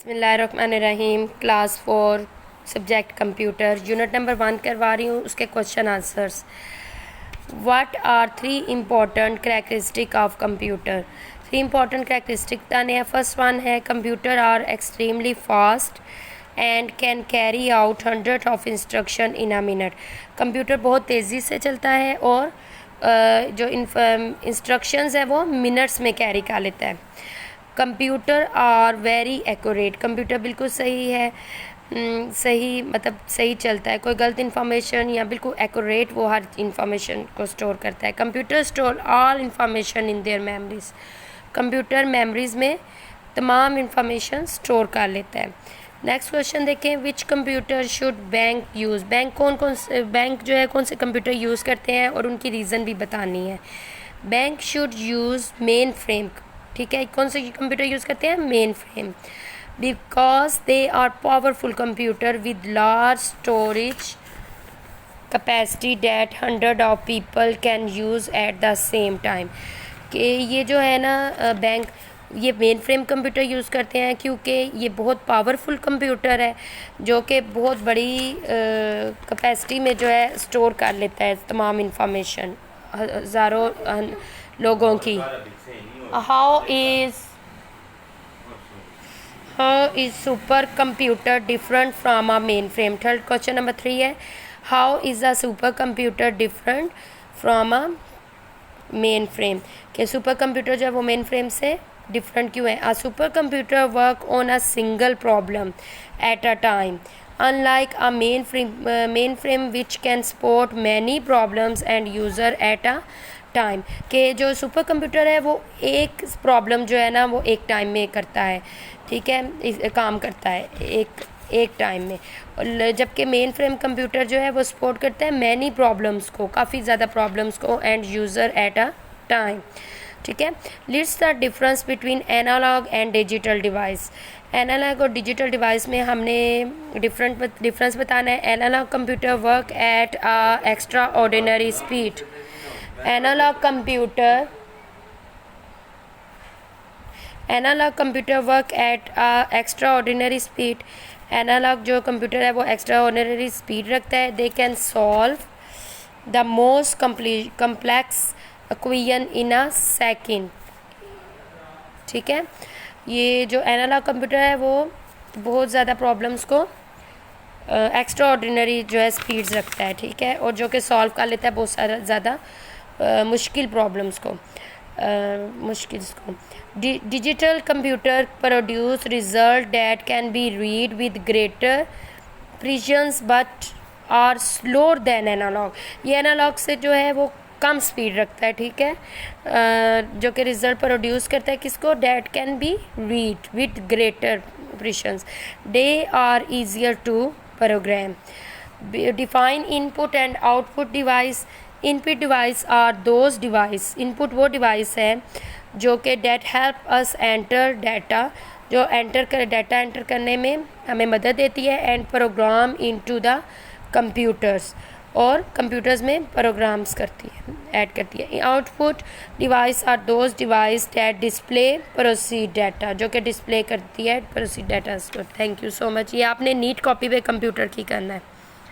बिस्मिल्लाहिर्रहमानिर्रहीम। Class 4 subject computer unit number 1 करवा रही हूँ। उसके question answers. What are 3 important characteristic of computer. 3 important characteristic बताने हैं। फर्स्ट वन है computer are extremely fast and can carry out 100 of instruction in a minute. Computer बहुत तेज़ी से चलता है और जो इंस्ट्रक्शंस है वो मिनट्स में कैरी कर लेता है। Computer are very accurate. Computer बिल्कुल सही है, सही मतलब सही चलता है। कोई गलत इन्फॉर्मेशन या बिल्कुल एक्यूरेट वो हर इंफॉर्मेशन को स्टोर करता है। Computer store all information in their memories. Computer memories में तमाम इंफॉर्मेशन स्टोर कर लेता है। नेक्स्ट क्वेश्चन देखें, which computer should bank use. Bank जो है कौन से कंप्यूटर यूज़ करते हैं और उनकी रीज़न भी बतानी है। Bank should use mainframe. ठीक है, कौन से कंप्यूटर यूज़ करते हैं? Mainframe. Because they are powerful computer with large storage capacity that 100 of people can use at the same time. कि ये जो है ना बैंक ये मेन फ्रेम कंप्यूटर यूज़ करते हैं क्योंकि ये बहुत पावरफुल कंप्यूटर है जो कि बहुत बड़ी कैपेसिटी में जो है स्टोर कर लेता है तमाम इंफॉर्मेशन हज़ारों लोगों की। How is super computer different from a main frame. Third question number 3 है, how is a super computer different from a main frame. कि सुपर कंप्यूटर जो है वो मेन फ्रेम से डिफरेंट क्यों है। A super computer work on a single problem at a time unlike a main frame which can support many problems and user at a time. के जो super computer है वो एक प्रॉब्लम जो है ना वो एक टाइम में करता है। ठीक है, काम करता है एक टाइम में। और जबकि मेन फ्रेम कंप्यूटर जो है वो सपोर्ट करता है मैनी प्रॉब्लम्स को, काफ़ी ज़्यादा प्रॉब्लम्स को end user at a time. ठीक है, लिट्स the difference between analogue and digital device. Analogue और डिजिटल डिवाइस में हमने डिफरेंस बताना है। Analogue computer work at a extraordinary speed. Analogue computer work at a extraordinary speed. Analogue जो computer है वो एक्स्ट्रा ऑर्डिनरी स्पीड रखता है। They can solve the most complex equation in a second. ठीक है, ये जो analogue computer है वो बहुत ज़्यादा प्रॉब्लम्स को एक्स्ट्रा ऑर्डिनरी जो है स्पीड्स रखता है। ठीक है, और जो कि सॉल्व कर लेता है बहुत ज़्यादा मुश्किल प्रॉब्लम्स को digital computer produce result that can be read with greater precision but are slower than analog. ये एनालॉग से जो है वो कम स्पीड रखता है। ठीक है, जो कि रिजल्ट प्रोड्यूस करता है किसको? That can be read with greater precision. They are easier to program. Define input and output device. Input device are those device. Input वो डिवाइस है जो कि that help us enter data, जो data एंटर करने में हमें मदद देती है। And program into the computers, और कंप्यूटर्स में प्रोग्राम्स करती है, ऐड करती है। Output device are those device that display processed data, जो कि डिस्प्ले करती है proceed data. Thank you so much. ये आपने नीट कॉपी पे कंप्यूटर की करना है।